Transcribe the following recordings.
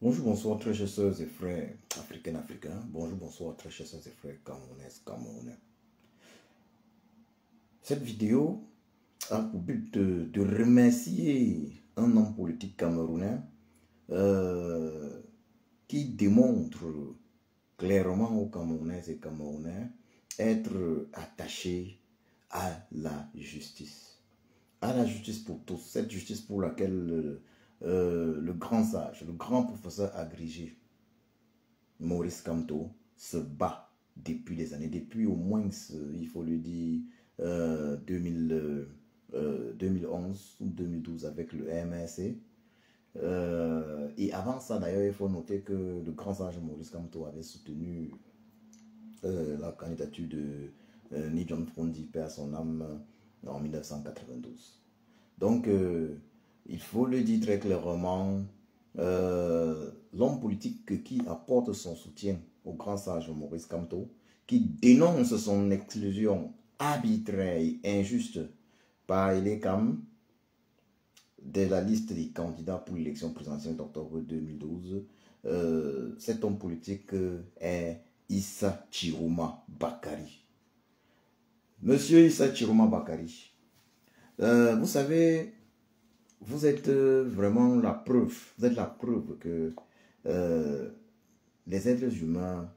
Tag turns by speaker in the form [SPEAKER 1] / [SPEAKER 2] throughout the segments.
[SPEAKER 1] Bonjour, bonsoir, très chers sœurs et frères africains. Bonjour, bonsoir, très chers sœurs et frères camerounais. Cette vidéo a pour but de remercier un homme politique camerounais qui démontre clairement aux Camerounaises et Camerounais être attaché à la justice. À la justice pour tous, cette justice pour laquelle le grand sage, le grand professeur agrégé Maurice Kamto se bat depuis des années, depuis au moins, il faut le dire, 2011 ou 2012 avec le MRC. Et avant ça, d'ailleurs, il faut noter que le grand sage Maurice Kamto avait soutenu la candidature de Ni John Frondi, père à son âme, en 1992. Donc, il faut le dire très clairement, l'homme politique qui apporte son soutien au grand sage Maurice Kamto, qui dénonce son exclusion arbitraire et injuste par Elekam de la liste des candidats pour l'élection présidentielle d'octobre 2012, cet homme politique est Issa Chiroma Bakari. Monsieur Issa Chiroma Bakari, vous savez, vous êtes vraiment la preuve, vous êtes la preuve que les êtres humains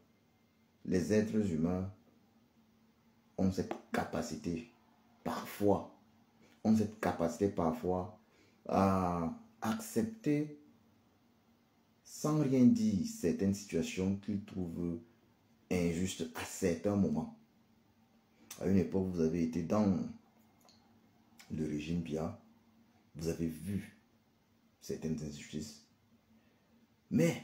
[SPEAKER 1] ont cette capacité parfois, à accepter sans rien dire certaines situations qu'ils trouvent injustes à certains moments. À une époque, vous avez été dans le régime Biya, vous avez vu certaines injustices, mais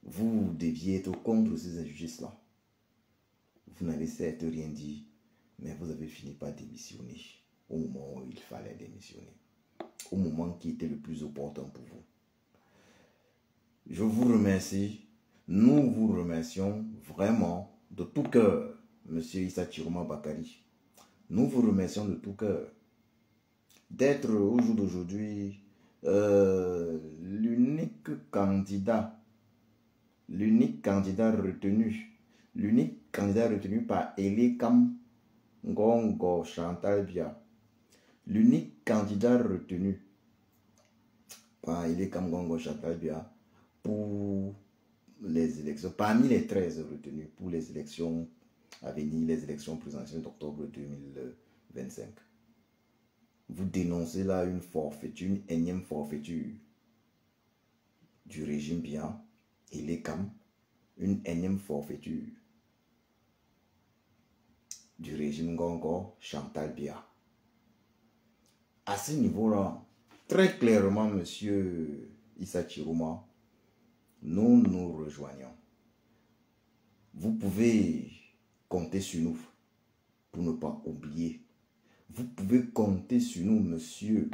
[SPEAKER 1] vous deviez être contre ces injustices-là. Vous n'avez certes rien dit, mais vous avez fini par démissionner au moment où il fallait démissionner, au moment qui était le plus opportun pour vous. Je vous remercie, nous vous remercions vraiment de tout cœur, Monsieur Issa Chiroma Bakari. Nous vous remercions de tout cœur d'être au jour d'aujourd'hui l'unique candidat retenu par Elekam Ngongo Chantal Biya, l'unique candidat retenu par Elekam Ngongo Chantal Biya pour les élections, parmi les 13 retenus pour les élections à venir, les élections présidentielles d'octobre 2025. Vous dénoncez là une forfaiture, une énième forfaiture du régime Biya et Elekam, une énième forfaiture du régime Ngongo Chantal Biya. À ce niveau-là, très clairement, monsieur Issa Chiroma, nous nous rejoignons. Vous pouvez compter sur nous pour ne pas oublier. Vous pouvez compter sur nous, monsieur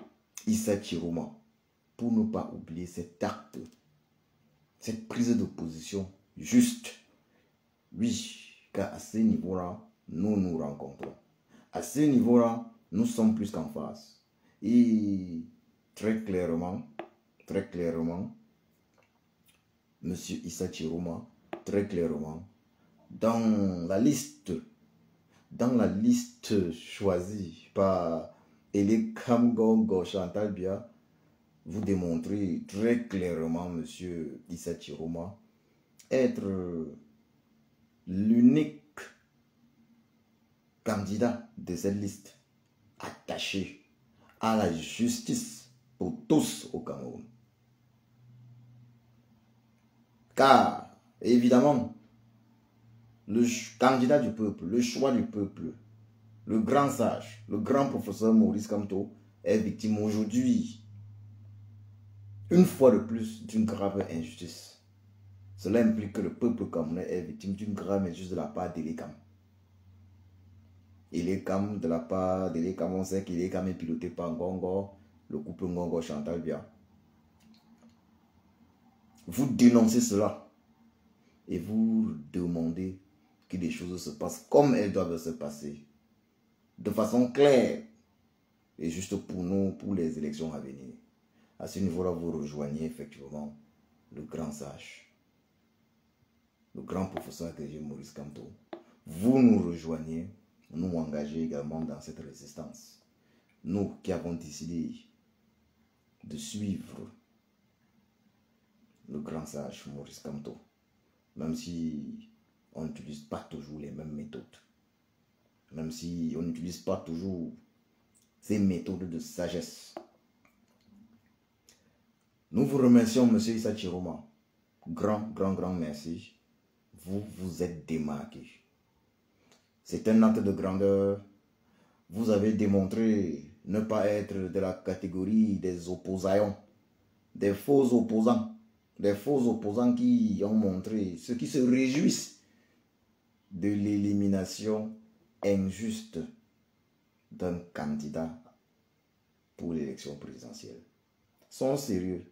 [SPEAKER 1] Issa Chiroma, pour ne pas oublier cet acte, cette prise de position juste. Oui, car à ce niveau-là, nous nous rencontrons. À ce niveau-là, nous sommes plus qu'en face. Et très clairement, monsieur Issa Chiroma, très clairement, dans la liste choisie par Elekam Ngongo Chantal Biya, vous démontrez très clairement, monsieur Issa Chiroma, être l'unique candidat de cette liste attaché à la justice pour tous au Cameroun. Car, évidemment, le candidat du peuple, le choix du peuple, le grand sage, le grand professeur Maurice Kamto est victime aujourd'hui, une fois de plus, d'une grave injustice. Cela implique que le peuple camerounais est victime d'une grave injustice de la part d'Elekam. Elekam, de la part d'Elekam, on sait qu'Elekam est piloté par Ngongo, le couple Ngongo Chantal Biya. Vous dénoncez cela et vous demandez que les choses se passent comme elles doivent se passer, de façon claire et juste pour nous, pour les élections à venir. À ce niveau-là, vous rejoignez effectivement le grand sage, le grand professeur agrégé Maurice Kamto, vous nous rejoignez, nous engager également dans cette résistance. Nous qui avons décidé de suivre le grand sage Maurice Kamto, même si on n'utilise pas toujours les mêmes méthodes, même si on n'utilise pas toujours ces méthodes de sagesse. Nous vous remercions, monsieur Issa Chiroma. Grand merci. Vous vous êtes démarqué. C'est un acte de grandeur. Vous avez démontré ne pas être de la catégorie des opposants, des faux opposants qui ont montré, ceux qui se réjouissent de l'élimination injuste d'un candidat pour l'élection présidentielle. Sont sérieux.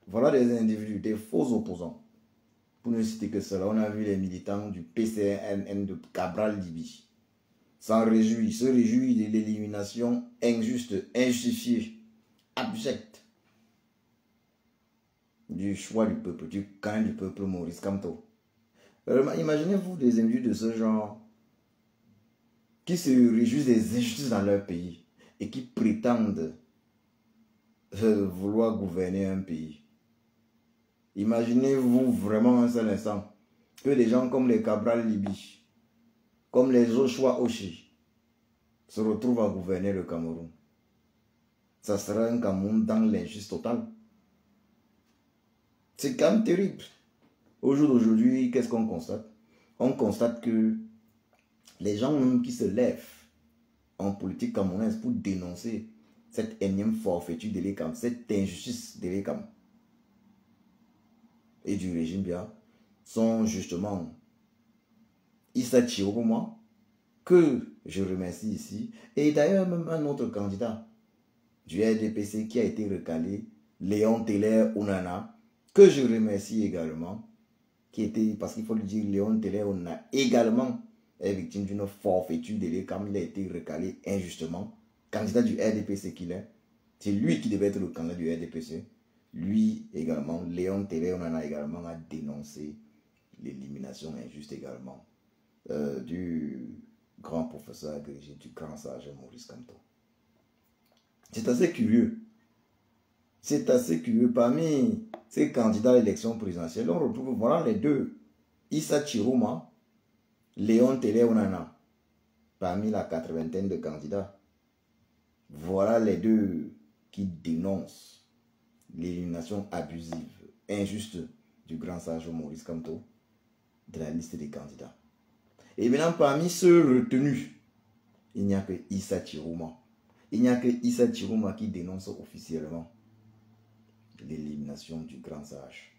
[SPEAKER 1] Voilà des individus, des faux opposants. Pour ne citer que cela, on a vu les militants du PCNN de Cabral Libi se réjouit de l'élimination injuste, injustifiée, abjecte du choix du peuple, du camp du peuple Maurice Kamto. Imaginez-vous des individus de ce genre qui se réjouissent des injustices dans leur pays et qui prétendent vouloir gouverner un pays. Imaginez-vous vraiment un seul instant que des gens comme les Cabral Libi, comme les Joshua Oshi, se retrouvent à gouverner le Cameroun. Ça sera un Cameroun dans l'injustice totale. C'est quand même terrible. Au jour d'aujourd'hui, qu'est-ce qu'on constate? On constate que les gens même qui se lèvent en politique camerounaise pour dénoncer cette énième forfaiture de l'ECAM, cette injustice de l'ECAM et du régime Biya, sont justement Issa Chiroma, que je remercie ici, et d'ailleurs même un autre candidat du RDPC qui a été recalé, Léon Teller Onana, que je remercie également, qui était, parce qu'il faut le dire, Léon Teller Onana également est victime d'une forfaiture de l'ECAM. Il a été recalé injustement, candidat du RDPC qu'il est. C'est lui qui devait être le candidat du RDPC. Lui également, Léon Teller Onana également a dénoncé l'élimination injuste également du grand professeur agrégé, du grand sage Maurice Kamto. C'est assez curieux. C'est assez curieux. Parmi ces candidats à l'élection présidentielle, on retrouve voilà les deux. Issa Chiroma, Léon Teller Onana. Parmi la 80aine de candidats. Voilà les deux qui dénoncent l'élimination abusive, injuste du grand sage Maurice Kamto de la liste des candidats. Et maintenant, parmi ceux retenus, il n'y a que Issa Chiroma. Il n'y a que Issa Chiroma qui dénonce officiellement l'élimination du grand sage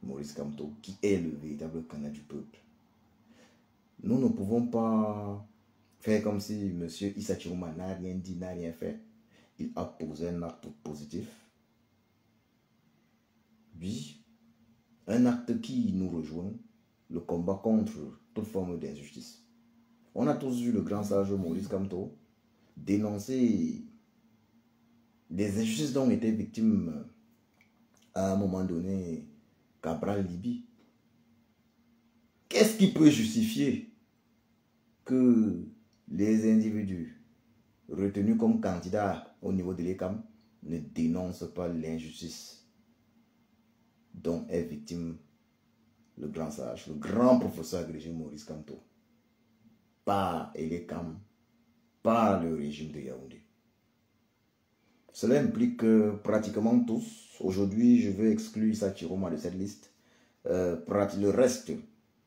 [SPEAKER 1] Maurice Kamto, qui est le véritable candidat du peuple. Nous ne pouvons pas faire comme si M. Issa Chiroma n'a rien dit, n'a rien fait. Il a posé un acte positif. Oui, un acte qui nous rejoint, le combat contre toute forme d'injustice. On a tous vu le grand sage Maurice Kamto dénoncer des injustices dont était victime à un moment donné Cabral Libi. Qu'est-ce qui peut justifier que les individus retenus comme candidats au niveau de l'ECAM ne dénoncent pas l'injustice dont est victime le grand sage, le grand professeur agrégé Maurice Kamto, par l'ECAM, par le régime de Yaoundé? Cela implique que pratiquement tous, aujourd'hui je veux exclure Issa Chiroma de cette liste, le reste,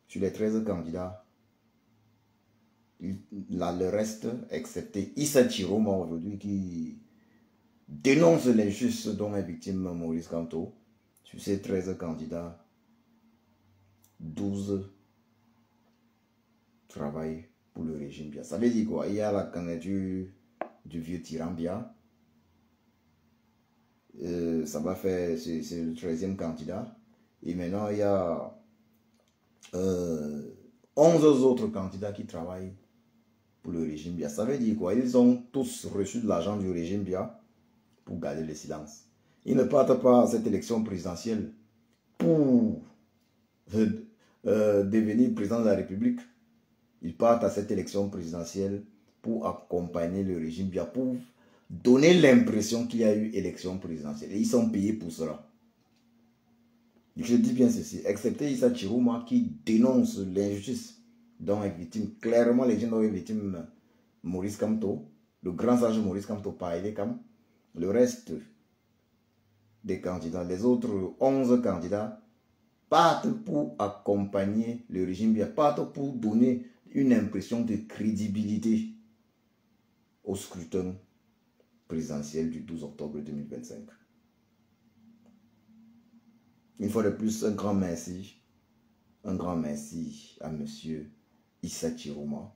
[SPEAKER 1] sur les 13 candidats, le reste, excepté Issa Chiroma aujourd'hui qui dénonce l'injustice dont est victime Maurice Kamto, sur ces 13 candidats, 12 travaillent pour le régime Biya. Ça veut dire quoi? Il y a la candidature du vieux tyran Biya. Ça va faire, c'est le 13e candidat. Et maintenant, il y a 11 autres candidats qui travaillent pour le régime Biya. Ça veut dire quoi? Ils ont tous reçu de l'argent du régime Biya pour garder le silence. Ils ne partent pas à cette élection présidentielle pour devenir président de la République. Ils partent à cette élection présidentielle pour accompagner le régime Biya, pour donner l'impression qu'il y a eu élection présidentielle. Et ils sont payés pour cela. Je dis bien ceci, excepté Issa Chiroma qui dénonce l'injustice dont est victime, clairement les gens dont est victime Maurice Kamto, le grand sage Maurice Kamto Païdekam, le reste des candidats, les autres 11 candidats, partent pour accompagner le régime Biya, partent pour donner une impression de crédibilité au scrutin présidentiel du 12 octobre 2025. Une fois de plus, un grand merci à monsieur Issa Chiroma.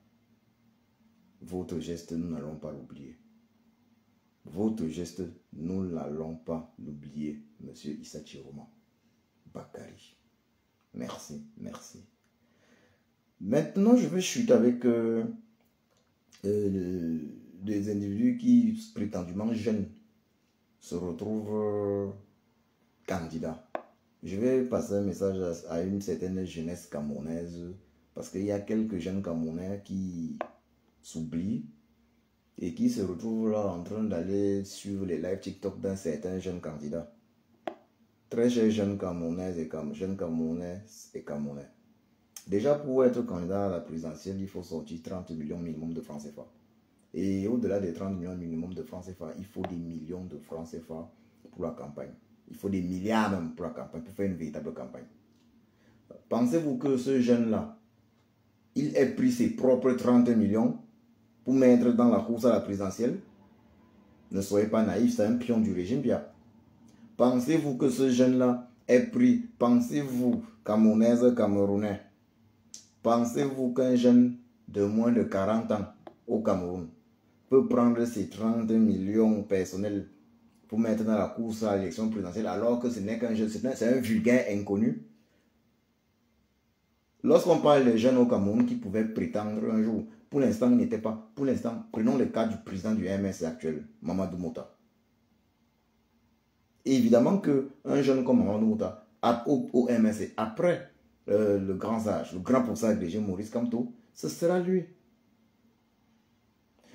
[SPEAKER 1] Votre geste, nous n'allons pas l'oublier. Votre geste, nous n'allons pas l'oublier, monsieur Issa Chiroma Bakari. Merci, merci. Maintenant, je vais chuter avec des individus qui, prétendument jeunes, se retrouvent candidats. Je vais passer un message à une certaine jeunesse camerounaise, parce qu'il y a quelques jeunes Camerounais qui s'oublient et qui se retrouvent là en train d'aller suivre les lives TikTok d'un certain jeune candidat. Très chers jeunes Camerounaises et jeunes Camerounais et Camerounais. Déjà, pour être candidat à la présidentielle, il faut sortir 30 millions minimum de francs CFA. Et au-delà des 30 millions minimum de francs CFA, il faut des millions de francs CFA pour la campagne. Il faut des milliards même pour la campagne, pour faire une véritable campagne. Pensez-vous que ce jeune-là, il ait pris ses propres 30 millions pour mettre dans la course à la présidentielle? Ne soyez pas naïfs, c'est un pion du régime Biya. Pensez-vous que ce jeune-là ait pris, pensez-vous, Camerounaises, Camerounais, pensez-vous qu'un jeune de moins de 40 ans au Cameroun peut prendre ses 30 millions personnels pour mettre dans la course à l'élection présidentielle alors que ce n'est qu'un jeune, c'est un vulgaire inconnu? Lorsqu'on parle des jeunes au Cameroun qui pouvaient prétendre un jour, pour l'instant, il n'était pas, pour l'instant, prenons le cas du président du MSC actuel, Mamadou Mota. Et évidemment qu'un jeune comme Mamadou Mota, au MSC, après le grand sage, le grand professeur agrégé Maurice Kamto, ce sera lui.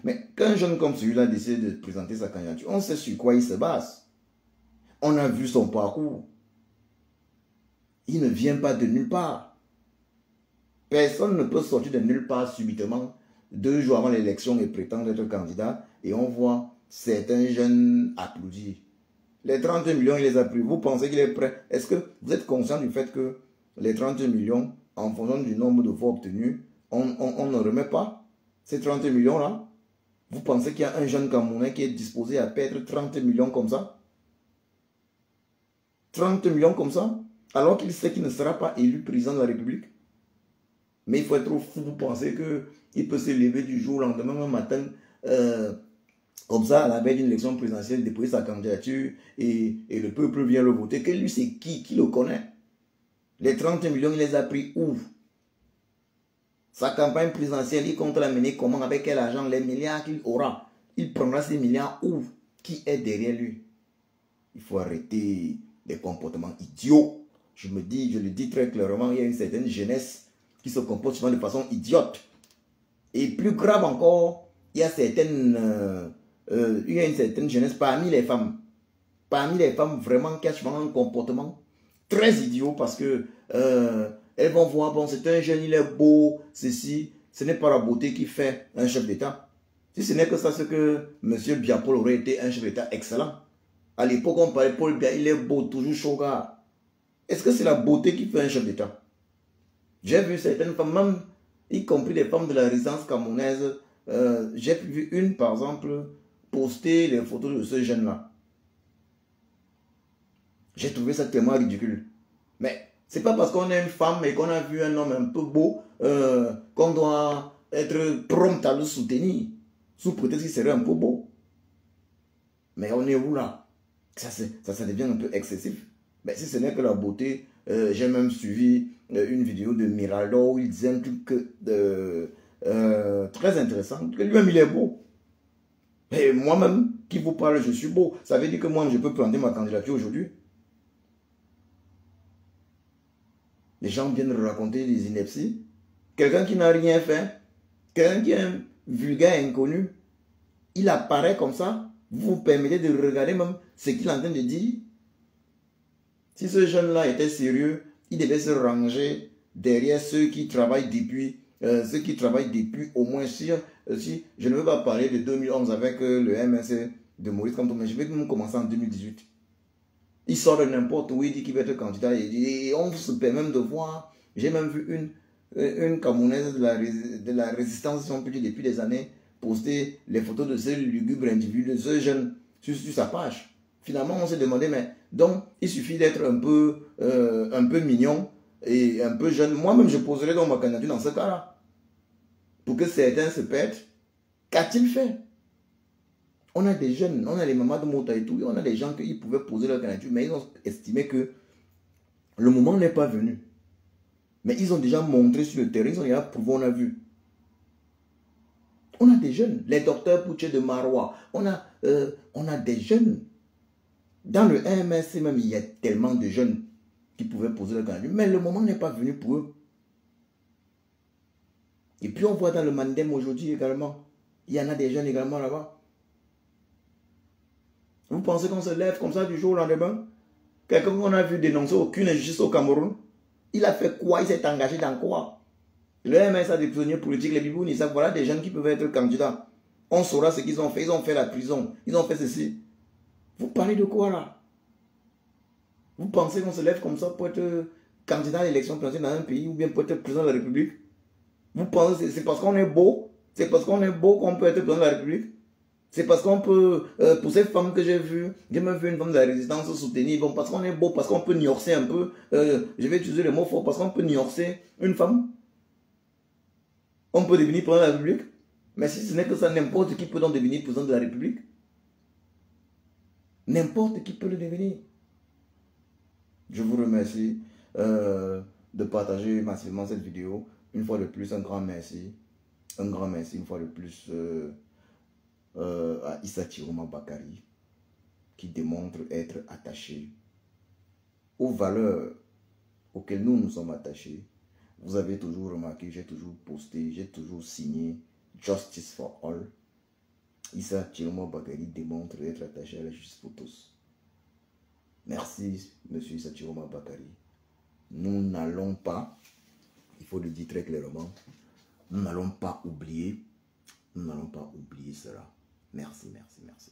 [SPEAKER 1] Mais qu'un jeune comme celui-là décide de présenter sa candidature, on sait sur quoi il se base. On a vu son parcours. Il ne vient pas de nulle part. Personne ne peut sortir de nulle part subitement, 2 jours avant l'élection et prétendre être candidat, et on voit certains jeunes applaudir. Les 30 millions, il les a pris. Vous pensez qu'il est prêt? Est-ce que vous êtes conscient du fait que les 30 millions, en fonction du nombre de voix obtenues, on ne remet pas ces 30 millions-là? Vous pensez qu'il y a un jeune Camerounais qui est disposé à perdre 30 millions comme ça? 30 millions comme ça? Alors qu'il sait qu'il ne sera pas élu président de la République? Mais il faut être fou pour penser qu'il peut se lever du jour au lendemain, un matin, comme ça, à la veille d'une élection présidentielle, déposer sa candidature et le peuple vient le voter. Que lui, c'est qui le connaît? Les 30 millions, il les a pris où? Sa campagne présidentielle, il compte la mener comment? Avec quel argent? Les milliards qu'il aura. Il prendra ces milliards où? Qui est derrière lui? Il faut arrêter des comportements idiots. Je le dis très clairement, il y a une certaine jeunesse qui se comporte souvent de façon idiote. Et plus grave encore, il y a une certaine jeunesse parmi les femmes. Parmi les femmes vraiment qui a souvent un comportement très idiot parce que elles vont voir, bon, c'est un jeune, il est beau, ceci. Ce n'est pas la beauté qui fait un chef d'État. Si ce n'est que ça, c'est que M. Biya Paul aurait été un chef d'État excellent. À l'époque, on parlait de Paul Biya, il est beau, toujours chaud gars. Est-ce que c'est la beauté qui fait un chef d'État? J'ai vu certaines femmes, même y compris des femmes de la résidence camerounaise, j'ai vu une, par exemple, poster les photos de ce jeune-là. J'ai trouvé ça tellement ridicule. Mais c'est pas parce qu'on est une femme et qu'on a vu un homme un peu beau qu'on doit être prompt à le soutenir, sous prétexte qu'il serait un peu beau. Mais on est où là? Ça devient un peu excessif. Mais si ce n'est que la beauté, j'ai même suivi une vidéo de Miraldo où il disait un truc très intéressant, que lui-même il est beau. Et moi-même, qui vous parle, je suis beau. Ça veut dire que moi, je peux planter ma candidature aujourd'hui. Les gens viennent raconter des inepties. Quelqu'un qui n'a rien fait, quelqu'un qui est un vulgaire inconnu, il apparaît comme ça. Vous vous permettez de regarder même ce qu'il est en train de dire. Si ce jeune-là était sérieux, il devait se ranger derrière ceux qui travaillent depuis, au moins si je ne veux pas parler de 2011 avec le MSC de Maurice Kamto, mais je vais même commencer en 2018. Il sort de n'importe où, il dit qu'il va être candidat et on se permet même de voir. J'ai même vu une Camerounaise de la résistance, si on peut dire, depuis des années, poster les photos de ce lugubre individu, de ce jeune, sur sa page. Finalement, on s'est demandé, mais donc, il suffit d'être un peu mignon et un peu jeune. Moi-même, je poserai donc ma candidature dans ce cas-là. Pour que certains se perdent. Qu'a-t-il fait? On a des jeunes, on a les mamans de Mota et tout, et on a des gens qui pouvaient poser leur candidature, mais ils ont estimé que le moment n'est pas venu. Mais ils ont déjà montré sur le terrain, ils ont déjà prouvé, on a vu. On a des jeunes, les docteurs Pouché de Marois, on a des jeunes. Dans le MSC même, il y a tellement de jeunes qui pouvaient poser leur candidature, mais le moment n'est pas venu pour eux. Et puis on voit dans le Mandem aujourd'hui également, il y en a des jeunes également là-bas. Vous pensez qu'on se lève comme ça du jour au lendemain? Quelqu'un qu'on a vu dénoncer aucune injustice au Cameroun, il a fait quoi? Il s'est engagé dans quoi? Le MS a des prisonniers politiques, les bibounes, ils savent, voilà des jeunes qui peuvent être candidats. On saura ce qu'ils ont fait. Ils ont fait la prison. Ils ont fait ceci. Vous parlez de quoi là? Vous pensez qu'on se lève comme ça pour être candidat à l'élection présidentielle dans un pays ou bien pour être président de la République? Vous pensez que c'est parce qu'on est beau? C'est parce qu'on est beau qu'on peut être président de la République? C'est parce qu'on peut, pour ces femmes que j'ai vues, j'ai même vu une femme de la résistance soutenir, bon, parce qu'on est beau, parce qu'on peut niorcer un peu, je vais utiliser le mot fort, parce qu'on peut niorcer une femme. On peut devenir président de la République. Mais si ce n'est que ça, n'importe qui peut donc devenir président de la République. N'importe qui peut le devenir. Je vous remercie de partager massivement cette vidéo. Une fois de plus, un grand merci. Un grand merci une fois de plus à Issa Chiroma Bakary, qui démontre être attaché aux valeurs auxquelles nous nous sommes attachés. Vous avez toujours remarqué, j'ai toujours posté, j'ai toujours signé Justice for All. Issa Chiroma Bakary démontre être attaché à la justice pour tous. Merci, monsieur Issa Chiroma Bakary. Nous n'allons pas, il faut le dire très clairement, nous n'allons pas oublier cela. Merci, merci, merci.